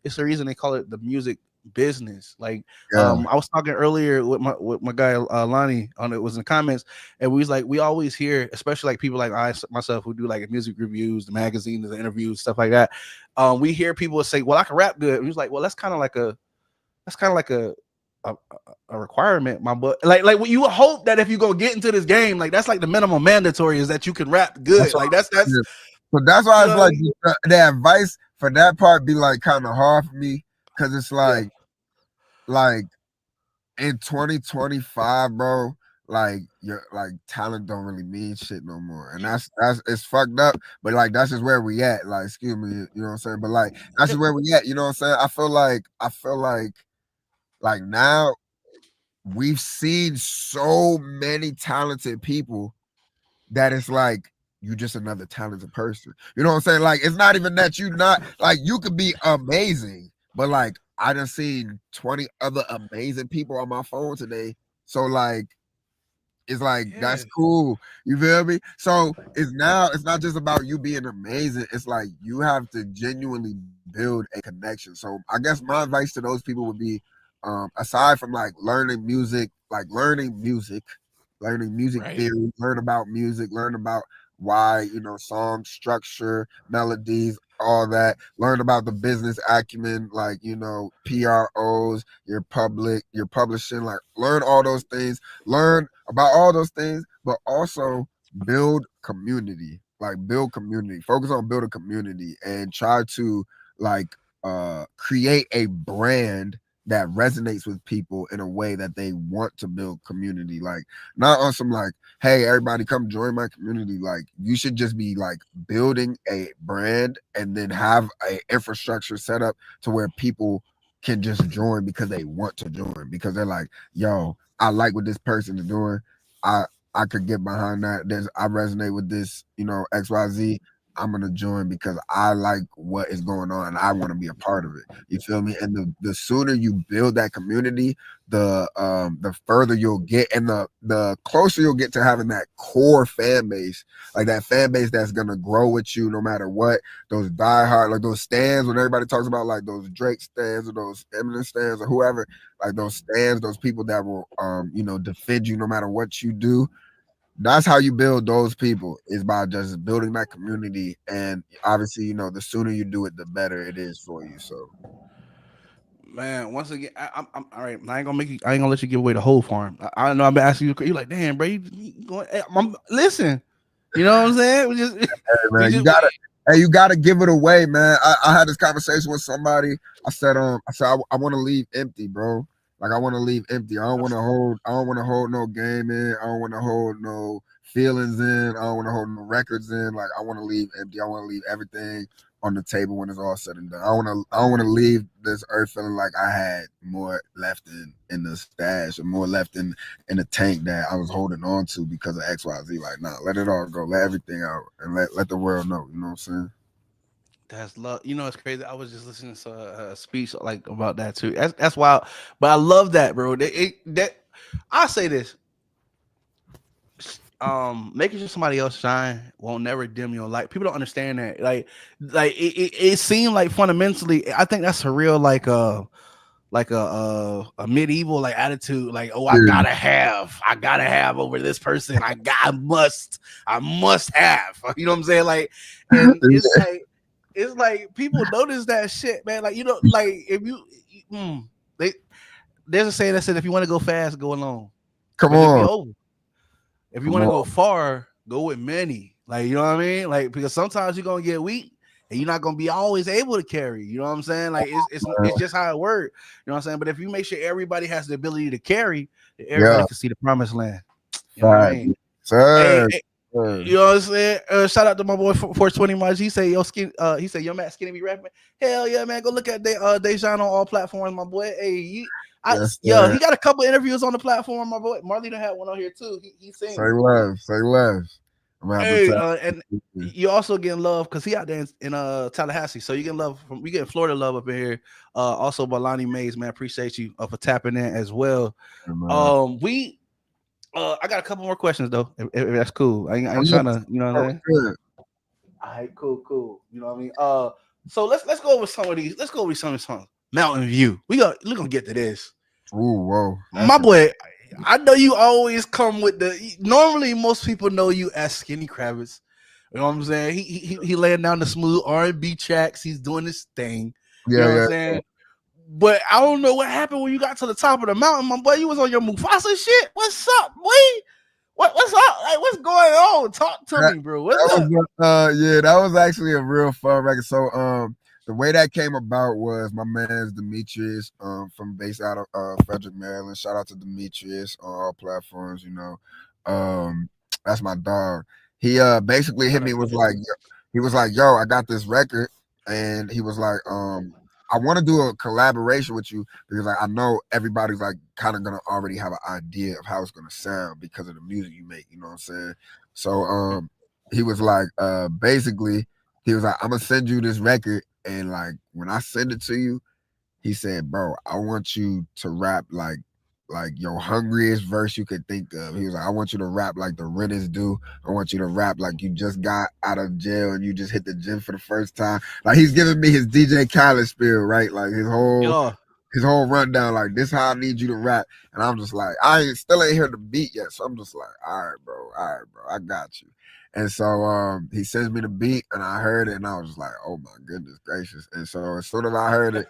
it's the reason they call it the music business. Like, yeah, I was talking earlier with my guy Lonnie on it, was in the comments, and we always hear, especially like people like I myself who do like music reviews, the magazines, the interviews, stuff like that. We hear people say, "Well, I can rap good." And he's like, "Well, that's kind of like a a requirement, my boy. Like what you hope that if you go get into this game, like that's like the minimum mandatory is that you can rap That's good. what Like I'm that's saying. But that's why you it's know what I like mean? the advice for that part be like kind of hard for me because it's Yeah. like in 2025, bro, like your like talent don't really mean shit no more. And that's it's fucked up. But like that's just where we at. Like, excuse me, you know what I'm saying? But like that's just where we at, you know what I'm saying? I feel like now we've seen so many talented people that it's like you just another talented person. You know what I'm saying? Like it's not even that you not like you could be amazing, but like I done seen 20 other amazing people on my phone today. So like it's like Yeah. that's cool. You feel me? So it's not just about you being amazing. It's like you have to genuinely build a connection. So I guess my advice to those people would be aside from like learning music Right. theory, learn about music, learn about why, song structure, melodies, all that. Learn about the business acumen, like, PROs, your publishing, like learn all those things, learn about all those things, but also build community. Like build community. Focus on building community and try to like create a brand that resonates with people in a way that they want to build community. Like not on some like, hey, everybody come join my community. Like you should just be like building a brand and then have a infrastructure set up to where people can just join because they want to join because they're like, yo, I like what this person is doing. I I could get behind that. I resonate with this, XYZ. I'm gonna join because I like what is going on and I want to be a part of it. You feel me? And the sooner you build that community, the further you'll get and the closer you'll get to having that core fan base, like that fan base that's gonna grow with you no matter what. Those diehard, like those stands when everybody talks about like those Drake stands or those Eminem stands or whoever, like those stands, those people that will defend you no matter what you do. That's how you build those people is by just building that community. And obviously, the sooner you do it, the better it is for you. So Man, once again, I'm all right. I ain't gonna make you. I ain't gonna let you give away the whole farm. I know I've been asking you. You like, damn, bro. You going, listen. You know what I'm saying? hey, We man, just, you gotta give it away, man. I had this conversation with somebody. I want to leave empty, bro. Like I want to leave empty. I don't want to hold no game in. I don't want to hold no feelings in. I don't want to hold no records in. Like I want to leave empty. I want to leave everything on the table when it's all said and done. I don't want to leave this earth feeling like I had more left in the stash or more left in the tank that I was holding on to because of XYZ. Like, nah, let it all go. Let everything out and let the world know. You know what I'm saying? that's love. You know, it's crazy. I was just listening to a speech like about that too. That's wild. But I love that, bro. That I say this. Making sure somebody else shine won't never dim your light. People don't understand that. Like it seemed like fundamentally, I think that's a real like a medieval like attitude. Like, oh, I gotta have over this person. I must have. You know what I'm saying? Like, and it's like people notice that shit, man. Like, like if you, they there's a saying that said if you want to go fast, go alone, Come but it'll be on, over. If you come want to go on. far, go with many. Like, you know what I mean? Like, because sometimes you're gonna get weak and you're not gonna be always able to carry. You know what I'm saying? Like it's just how it works. You know what I'm saying? But if you make sure everybody has the ability to carry, everybody Yeah, can see the promised land. You know what I fact, mean? Hey, sir. hey, Sir. you know what I'm saying? Shout out to my boy 420 Maj. He say yo skin. He said yo Matt Skinny be rapping. Hell yeah, man. Go look at Dajohn on all platforms, my boy. Hey, Yes, he sir. got a couple interviews on the platform, my boy. Marley done had one on here too. He Say sing. less. Say less. I'm gonna have to Hey, tap. and you also getting love because he out there in Tallahassee. So you getting love from we getting Florida love up in here. Also by Lonnie Mays, man. Appreciate you for tapping in as well. Man. We I got a couple more questions though. If that's cool. I Oh, ain't yeah, trying to, you know what oh, I'm saying? good. All right, cool. You know what I mean? So let's go over some of these. Let's go over some of these songs. Mountain View. We're gonna get to this. Ooh, whoa. My That's a boy, I know you always come with the. Normally, most people know you as Skinny Kravitz. You know what I'm saying? He laying down the smooth R&B tracks. He's doing his thing. You yeah, know what I'm yeah. saying? But I don't know what happened when you got to the top of the mountain, my boy. You was on your Mufasa shit. What's up, boy? What's up? Like, what's going on? Talk to That, me, bro. What's that up? was yeah, that was actually a real fun record. So the way that came about was my man's Demetrius from based out of Frederick, Maryland. Shout out to Demetrius on all platforms, you know. That's my dog. He basically hit Shout me out to was him. like he was like, "Yo, I got this record." And he was like, I want to do a collaboration with you because like, I know everybody's like kind of gonna already have an idea of how it's gonna sound because of the music you make, you know what I'm saying? So he was like basically he was like, I'm gonna send you this record and like when I send it to you, he said, bro, I want you to rap like your hungriest verse you could think of. He was like, I want you to rap like the renters do. I want you to rap like you just got out of jail and you just hit the gym for the first time. Like he's giving me his DJ Khaled spiel, right? Like Yo, his whole rundown, like this how I need you to rap. And I'm just like, still ain't heard the beat yet. So I'm just like, all right, bro, I got you. And so he sends me the beat and I heard it and I was just like, oh my goodness gracious. And so as soon as I heard it,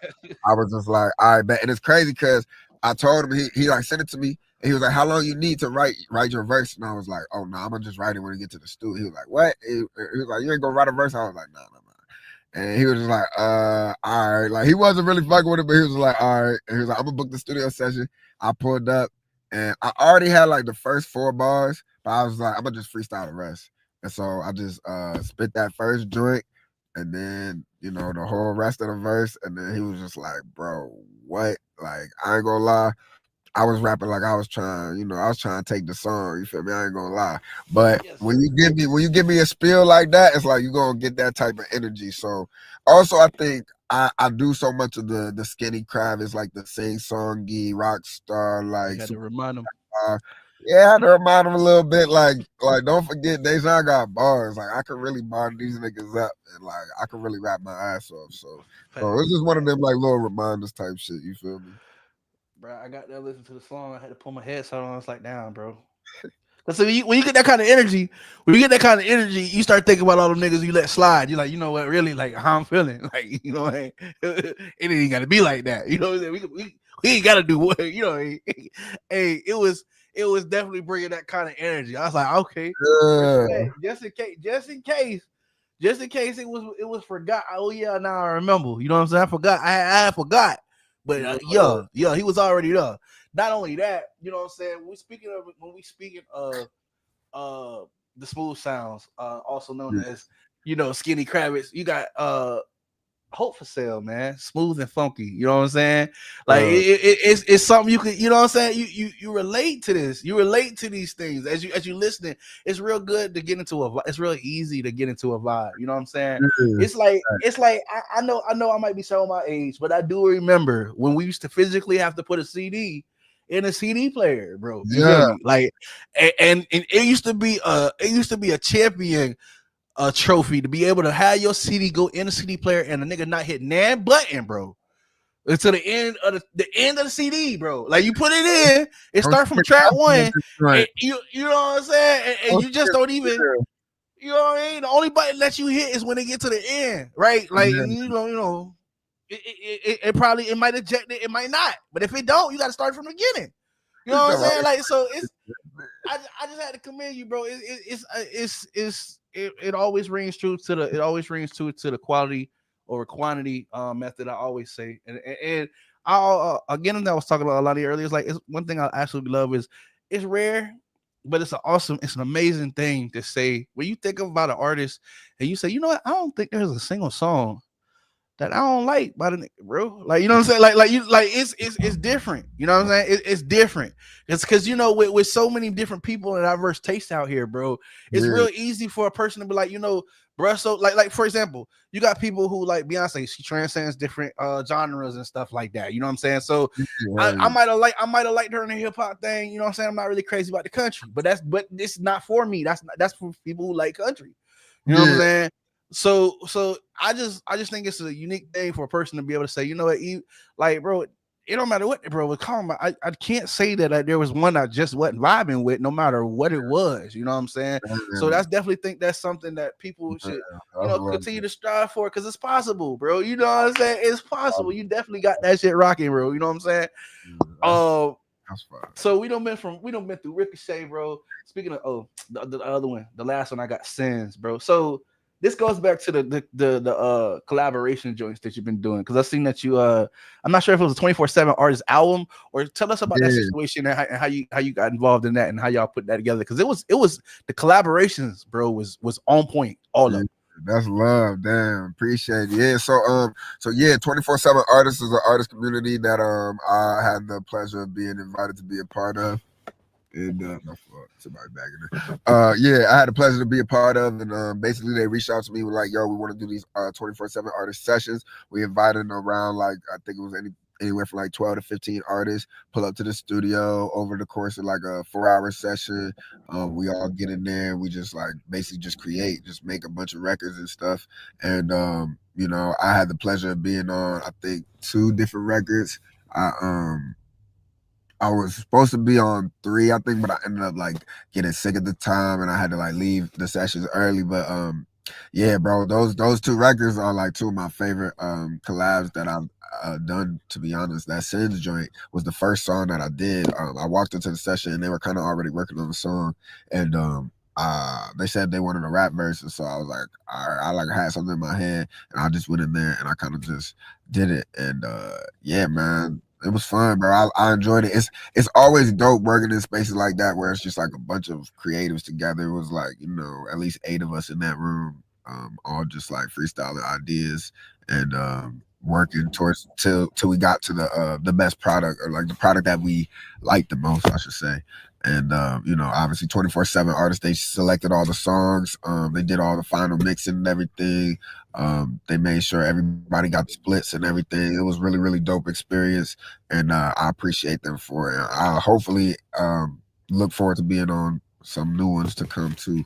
I was just like, all right, bet. And it's crazy because I told him he like sent it to me and he was like, how long you need to write your verse? And I was like, oh no, I'm gonna just write it when I get to the studio. He was like, what? He was like, you ain't gonna write a verse? I was like, no, no, no. And he was just like, all right. Like he wasn't really fucking with it, but he was like, all right. And he was like, I'm gonna book the studio session. I pulled up and I already had like the first 4 bars, but I was like, I'm gonna just freestyle the rest. And so I just spit that first joint and then, you know, the whole rest of the verse. And then he was just like, bro, what? Like, I ain't gonna lie. I was rapping like I was trying, you know, I was trying to take the song. You feel me? I ain't gonna lie. But yes, when you give me a spiel like that, it's like you're gonna get that type of energy. So also I think I do so much of the skinny Kravitz, like the sing songy rock star, you like had to remind him. superstar. Yeah, I had to remind him a little bit, like don't forget Dajohn got bars. Like I could really bar these niggas up and like I could really rap my ass off. So it's Facts, just one of them like little reminders type shit, you feel me? bro. I got there, listen to the song. I had to pull my headset on. I was like, down, bro. Cause when you get that kind of energy, when you get that kind of energy, you start thinking about all the niggas you let slide. You're like, you know what, really, like how I'm feeling. Like, you know, it ain't got to be like that. You know what I'm saying? We ain't got to do what, you know. Hey, it was definitely bringing that kind of energy. I was like, okay, Yeah. respect. Just in case it was forgot. Oh yeah, now I remember. You know what I'm saying? I forgot. I forgot. But yeah, he was already there. Not only that, you know what I'm saying. When we speaking of the smooth sounds, also known Yeah. as Skinny Kravitz, you got Hope for Sale, man, smooth and funky. You know what I'm saying? Like Uh, it's something you could, you know what I'm saying. You relate to this. You relate to these things as you listening. It's real good to get into a. It's real easy to get into a vibe. You know what I'm saying? yeah. It's like I know I might be showing my age, but I do remember when we used to physically have to put a CD in a CD player, bro. You feel Yeah. me? Like, and it used to be a champion trophy to be able to have your CD go in the CD player and the nigga not hit nan button, bro. Until the end of the CD, bro. Like you put it in, it Don't start from skip track nothing in one, this and joint. you know what I'm saying, and Don't you just skip don't even, yeah. you know what I mean. The only button that you hit is when they get to the end, right? Like Yeah. it probably it might eject it, it might not, but if it don't, you got to start from the beginning. You know It's what all I'm saying? right. Like so, I just had to commend you, bro. It always rings true to the quality over quantity method. I always say, and I again that I was talking about a lot of earlier. It's like it's one thing I absolutely love is it's rare, but it's an amazing thing to say when you think about an artist and you say, you know what, I don't think there's a single song that I don't like by the nigga, bro. Like you know what I'm saying? Like it's different. You know what I'm saying? It's different. It's because with so many different people and diverse tastes out here, bro. It's Yeah. real easy for a person to be like, bro. So like for example, you got people who like Beyonce. She transcends different genres and stuff like that. You know what I'm saying? So I, Yeah. I might have liked her in the hip hop thing. You know what I'm saying? I'm not really crazy about the country, but it's not for me. That's for people who like country. You know what I'm Yeah. saying? So I just think it's a unique thing for a person to be able to say, you know what, like bro, it don't matter what bro was calling about. I can't say that there was one I just wasn't vibing with, no matter what it was. You know what I'm saying? So Man, that's definitely think that's something that people man, should, that's love. continue to strive for because it's possible, bro. You know what I'm saying? It's possible. You definitely got that shit rocking, bro. You know what I'm saying? That's Uh, that's fine. so we don't been through Ricochet, bro. Speaking of the other one, the last one I got Sins, bro. So this goes back to the collaboration joints that you've been doing because I seen that you I'm not sure if it was a 24/7 artist album or tell us about that Yeah, situation and how you got involved in that and how y'all put that together because it was the collaborations, bro, was on point, all of yeah. them. That's love. Damn, appreciate it. Yeah. So yeah, 24/7 Artists is an artist community that I had the pleasure of being invited to be a part of. And my fault, somebody bagging it. Yeah, I had the pleasure to be a part of, and basically they reached out to me with like, "Yo, we want to do these 24/7 artist sessions." We invited around like I think it was anywhere from like 12 to 15 artists. Pull up to the studio over the course of like a 4 hour session. We all get in there. We just like basically just create, just make a bunch of records and stuff. And I had the pleasure of being on I think two different records. I was supposed to be on three, I think, but I ended up like getting sick at the time, and I had to like leave the sessions early. But yeah, bro, those two records are like two of my favorite collabs that I've done. To be honest, that Sins joint was the first song that I did. I walked into the session and they were kind of already working on the song, and they said they wanted a rap verse, and so I was like, all right, I like had something in my head, and I just went in there and I kind of just did it, and yeah, man. It was fun, bro. I enjoyed it. It's always dope working in spaces like that where it's just like a bunch of creatives together. It was like, at least eight of us in that room, all just like freestyling ideas and working towards till we got to the best product or like the product that we liked the most, I should say. And obviously 24/7 artists, they selected all the songs, they did all the final mixing and everything. They made sure everybody got the splits and everything. It was really, really dope experience, and I appreciate them for it. I hopefully look forward to being on some new ones to come too.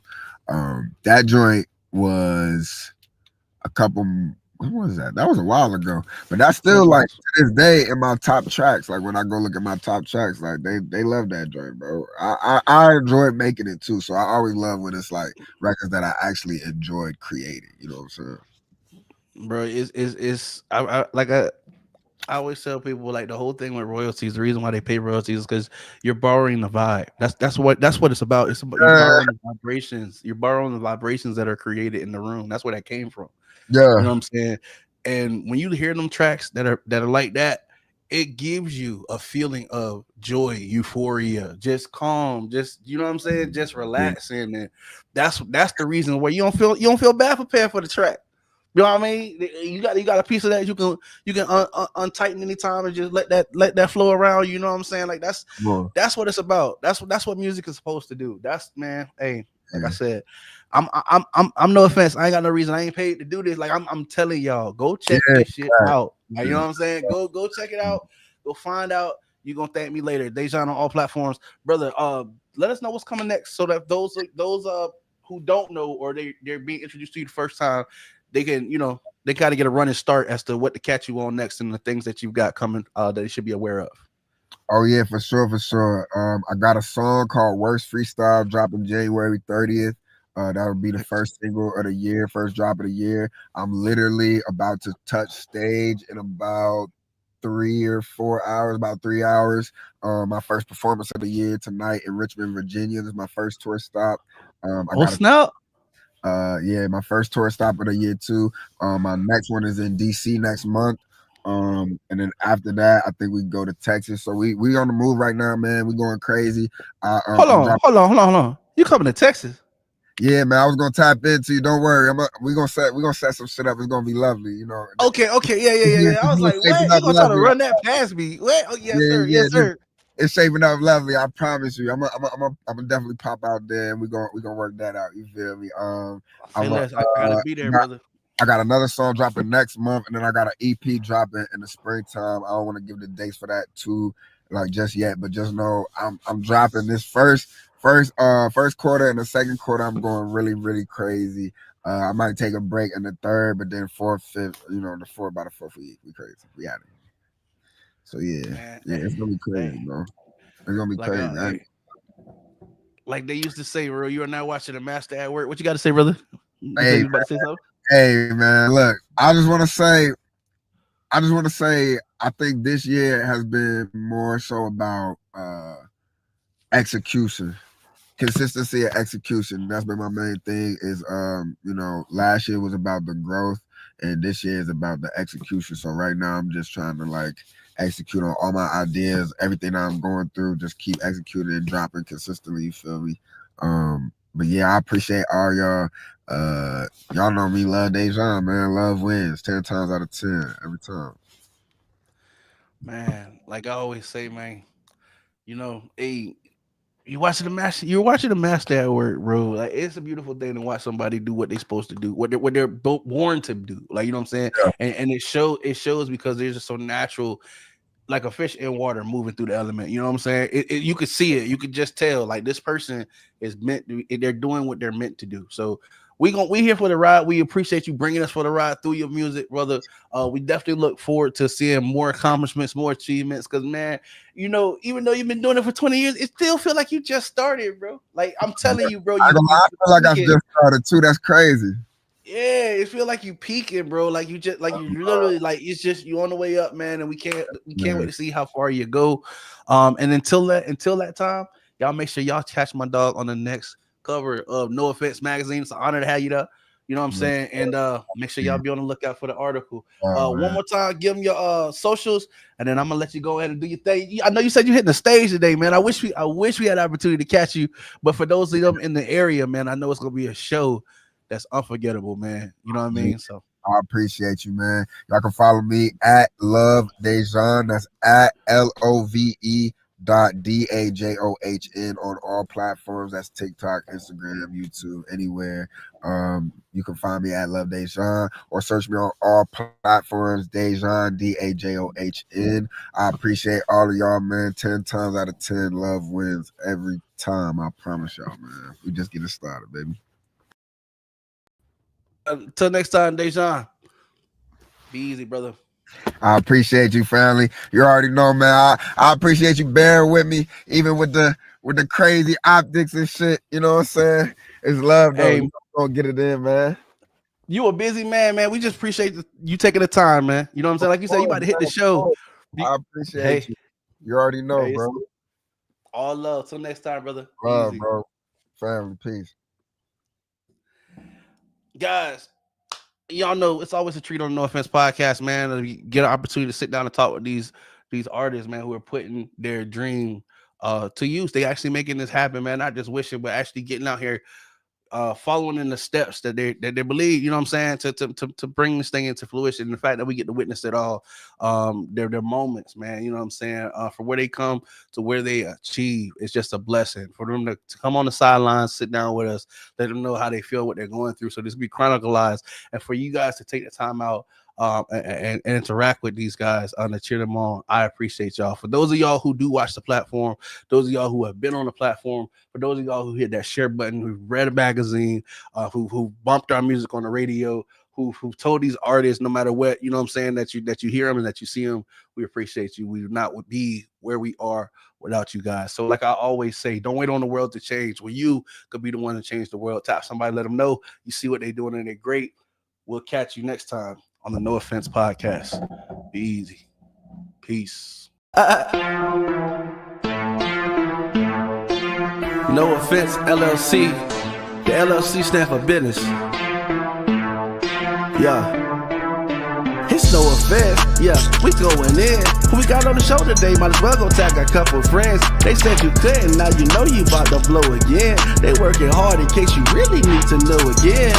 That joint was a couple. When was that? That was a while ago, but that's It still like was. to this day in my top tracks. Like when I go look at my top tracks, like they love that joint, bro. I enjoyed making it too, so I always love when it's like records that I actually enjoyed creating. You know what I'm saying? Bro, is I always tell people like the whole thing with royalties. The reason why they pay royalties is because you're borrowing the vibe. That's what it's about. It's about you Uh, borrowing the vibrations. You're borrowing the vibrations that are created in the room. That's where that came from. You yeah, know what I'm saying? And when you hear them tracks that are like that, it gives you a feeling of joy, euphoria, just calm, just you know what I'm saying, just yeah, relaxing, and that's the reason why you don't feel bad for paying for the track. You know what I mean? You got a piece of that you can untighten anytime and just let that flow around. You know what I'm saying? Like that's more, that's what it's about. That's what music is supposed to do. That's man. Hey, like I yeah, said, I'm no offense. I ain't got no reason. I ain't paid to do this. Like I'm telling y'all, go check yeah, this shit right, out. Like, you know yeah. what I'm saying? Go check it out. Go find out. You gonna thank me later. Dajohn on all platforms, brother. Let us know what's coming next, so that those who don't know or they're being introduced to you the first time, they can they got to get a running start as to what to catch you on next and the things that you've got coming that they should be aware of. Oh yeah, for sure, for sure. I got a song called "Worst Freestyle" dropping January 30th. That would be the first single of the year, first drop of the year. I'm literally about to touch stage in about 3 or 4 hours, about 3 hours. My first performance of the year tonight in Richmond, Virginia. This is my first tour stop. I Oh got a snap! yeah, my first tour stop of the year too. My next one is in DC next month. And then after that, I think we go to Texas. So we on the move right now, man. We going crazy. Hold I'm on, dropping. hold on, hold on, hold on. You coming to Texas? Yeah, man. I was gonna tap into you. Don't worry. We gonna set some shit up. It's gonna be lovely. Okay, okay, yeah, yeah, yeah, yeah. I was like, It's shaping what? up You gonna try to lovely. run that past me? What? Oh, yes, Yeah, sir. yeah. Yes, sir. It's shaping up lovely. I promise you. I'm gonna definitely pop out there, and we gonna work that out. You feel me? Say I'm a, less. I gotta be there, brother. I got another song dropping next month, and then I got an EP dropping in the springtime. I don't want to give the dates for that too, like just yet, but just know I'm dropping this first quarter and the second quarter. I'm going really really crazy. I might take a break in the third, but then fourth, fifth, the fourth by the fourth we crazy. We out So yeah, man. yeah, it's gonna be Hey, crazy, bro. It's gonna be like crazy. hey, like they used to say, bro. You are now watching the master at work. What you got to say, brother? You said Hey, you about to say something. hey, man. Look, I just want to say, I think this year has been more so about execution, consistency and execution. That's been my main thing. Is last year was about the growth, and this year is about the execution. So right now, I'm just trying to like execute on all my ideas, everything that I'm going through. Just keep executing and dropping consistently. You feel me? But yeah, I appreciate all y'all. Y'all know me, love Dajohn, man. Love wins 10 times out of 10 every time. Man, like I always say, man. Hey, you're watching the master at work, bro. Like it's a beautiful thing to watch somebody do what they're supposed to do, what they're born to do. Like you know what I'm saying, Yeah, and it shows because they're just so natural, like a fish in water moving through the element. You know what I'm saying? You could see it. You could just tell like this person is meant to. They're doing what they're meant to do. So we here for the ride. We appreciate you bringing us for the ride through your music, brother. We definitely look forward to seeing more accomplishments, more achievements. Because man, even though you've been doing it for 20 years, it still feel like you just started, bro. Like I'm telling you, bro, I, ain't gonna lie, you I feel like I peaking. just started too. That's crazy. Yeah, it feel like you peaking, bro. Like you just like you literally like it's just you on the way up, man. And we can't wait Man, to see how far you go. And until that time, y'all make sure y'all catch my dog on the next cover of No Offense magazine. It's an honor to have you there. You know what I'm man, saying? And make sure y'all be on the lookout for the article. oh, One man. more time, give them your socials, and then I'm gonna let you go ahead and do your thing. I know you said you hitting the stage today, man. I wish we had the opportunity to catch you, but for those of them in the area, man, I know it's gonna be a show that's unforgettable, man. You know what I mean? So I appreciate you, man. Y'all can follow me at Love Dajohn. That's at LOVE.DAJOHN on all platforms. That's TikTok, Instagram, YouTube, anywhere. You can find me at Love Dajohn or search me on all platforms. Dajohn, DAJOHN. I appreciate all of y'all, man. 10 times out of 10, love wins every time. I promise y'all, man. We just getting started, baby. until next time, Dajohn, be easy, brother. I appreciate you, family. You already know, man. I appreciate you bearing with me, even with the crazy optics and shit. You know what I'm saying? It's love though. Hey, You gonna get it in, man. you a busy man, man. We just appreciate you taking the time, man. You know what I'm saying? Of Like you said, you course, about to hit man, the of show. course. You- I appreciate hey, you. You already know, hey, bro. it's all love. Till next time, brother. Love, Easy, bro. Family, peace. guys. Y'all know it's always a treat on the No Offense podcast, man. You get an opportunity to sit down and talk with these artists, man, who are putting their dream to use. They actually making this happen, man. Not just wishing, but actually getting out here following in the steps that they believe, you know what I'm saying, to bring this thing into fruition. And the fact that we get to witness it all, their moments, man, you know what I'm saying, for where they come to where they achieve, it's just a blessing for them to come on the sidelines, sit down with us, let them know how they feel, what they're going through. So this be chronicalized, and for you guys to take the time out and interact with these guys to cheer them on. I appreciate y'all. For those of y'all who do watch the platform, those of y'all who have been on the platform, for those of y'all who hit that share button, who read a magazine, who bumped our music on the radio, who told these artists no matter what, you know what I'm saying, that you hear them and that you see them, we appreciate you. We would not be where we are without you guys. So like I always say, don't wait on the world to change when you could be the one to change the world. Tap somebody, let them know you see what they're doing and they're great. We'll catch you next time on the No Offense podcast. Be easy. Peace. No Offense LLC. The LLC stand for business. Yeah. It's no offense, yeah, we going in. Who we got on the show today? Might as well go tag a couple friends. They said you couldn't, now you know you about to blow again. They working hard in case you really need to know again.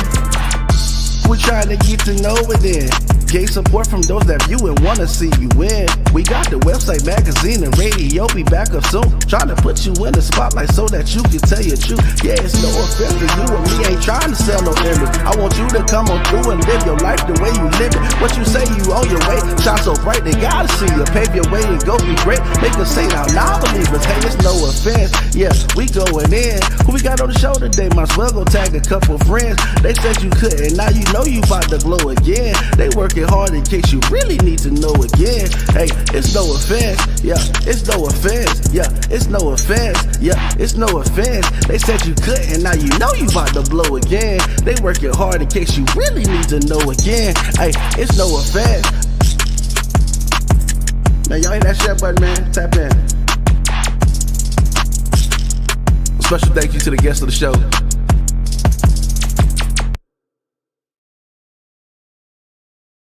We're trying to get to know it then. Gave support from those that view and wanna see you win. We got the website, magazine, and radio. Be back up soon. Trying to put you in the spotlight so that you can tell your truth. Yeah, it's no offense to you and me. Ain't trying to sell no image. I want you to come on through and live your life the way you live it. What you say you on your way. Shine so bright, they gotta see you. Pave your way and go be great. Make us say now, non-believers. Hey, it's no offense. Yeah, we going in. Who we got on the show today? Might as well go tag a couple friends. They said you couldn't, now you know you about to glow again. They working hard in case you really need to know again. Hey, it's no offense. Yeah, it's no offense. Yeah, it's no offense. Yeah, it's no offense. They said you couldn't, now you know you about to blow again. They working hard in case you really need to know again. Hey, it's no offense. Man, y'all hit that share button, man. Tap in. Special thank you to the guests of the show.